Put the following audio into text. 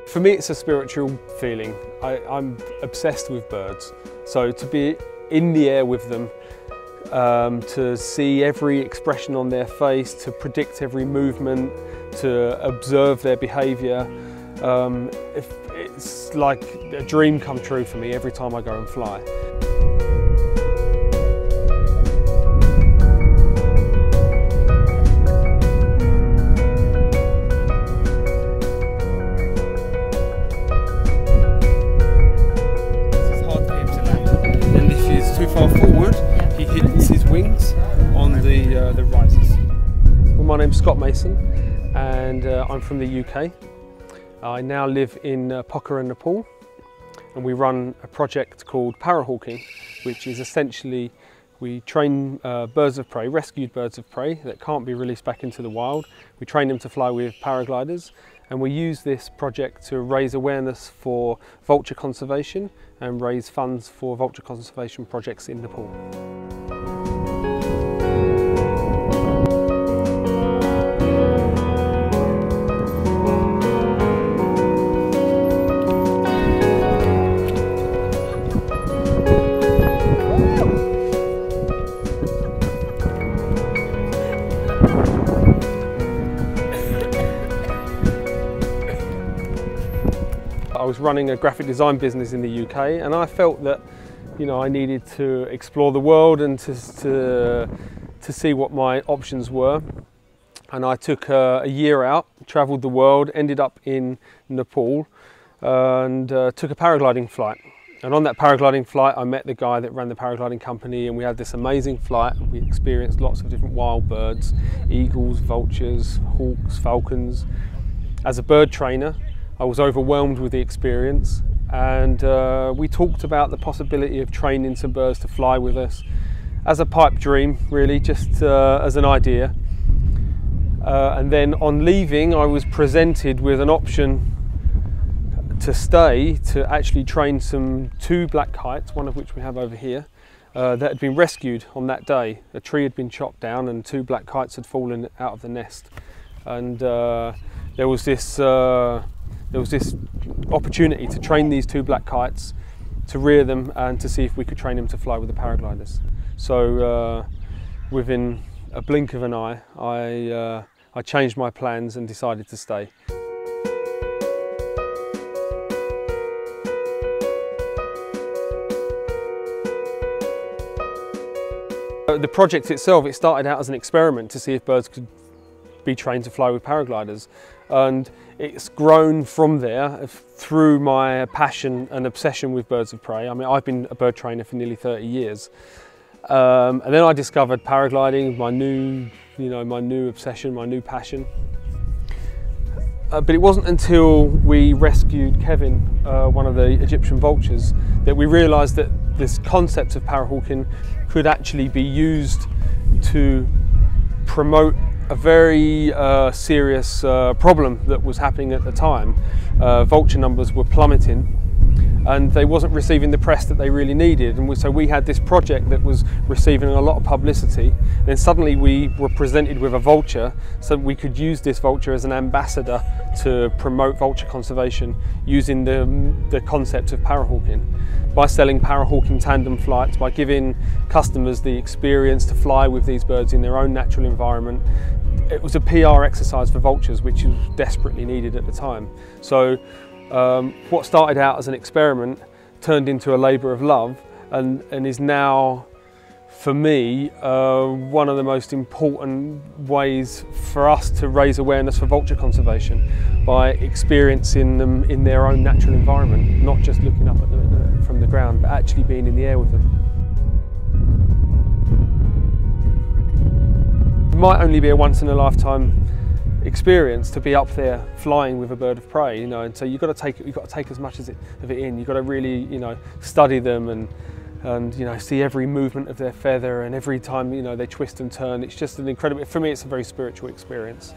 For me, it's a spiritual feeling. I'm obsessed with birds. So to be in the air with them, to see every expression on their face, to predict every movement, to observe their behaviour, it's like a dream come true for me every time I go and fly. Too far forward, he hits his wings on the risers. Well, my name's Scott Mason and I'm from the UK. I now live in Pokhara, Nepal, and we run a project called parahawking, which is essentially we train birds of prey, rescued birds of prey that can't be released back into the wild. We train them to fly with paragliders, and we use this project to raise awareness for vulture conservation and raise funds for vulture conservation projects in Nepal. I was running a graphic design business in the UK, and I felt that, I needed to explore the world and to see what my options were. And I took a year out, travelled the world, ended up in Nepal, and took a paragliding flight. And on that paragliding flight, I met the guy that ran the paragliding company, and we had this amazing flight. We experienced lots of different wild birds, eagles, vultures, hawks, falcons. As a bird trainer, I was overwhelmed with the experience, and we talked about the possibility of training some birds to fly with us as a pipe dream, really, just as an idea. And then on leaving, I was presented with an option to stay to actually train two black kites, one of which we have over here, that had been rescued on that day. A tree had been chopped down and two black kites had fallen out of the nest. And there was this opportunity to train these two black kites, to rear them and to see if we could train them to fly with the paragliders. So within a blink of an eye, I changed my plans and decided to stay. The project itself, it started out as an experiment to see if birds could be trained to fly with paragliders, and it's grown from there through my passion and obsession with birds of prey. I mean, I've been a bird trainer for nearly 30 years, and then I discovered paragliding, my new obsession, my new passion. But it wasn't until we rescued Kevin, one of the Egyptian vultures, that we realised that this concept of parahawking could actually be used to promote a very serious problem that was happening at the time. Vulture numbers were plummeting and they wasn't receiving the press that they really needed, and so we had this project that was receiving a lot of publicity. Then suddenly we were presented with a vulture, so we could use this vulture as an ambassador to promote vulture conservation using the concept of parahawking. By selling parahawking tandem flights, by giving customers the experience to fly with these birds in their own natural environment. It was a PR exercise for vultures, which was desperately needed at the time. So what started out as an experiment turned into a labour of love, and is now, for me, one of the most important ways for us to raise awareness for vulture conservation, by experiencing them in their own natural environment, not just looking up at them from the ground, but actually being in the air with them. It might only be a once-in-a-lifetime experience to be up there flying with a bird of prey, and so you've got to take as much of it in. You've got to really, study them and see every movement of their feather, and every time they twist and turn. It's just an incredible. For me, it's a very spiritual experience.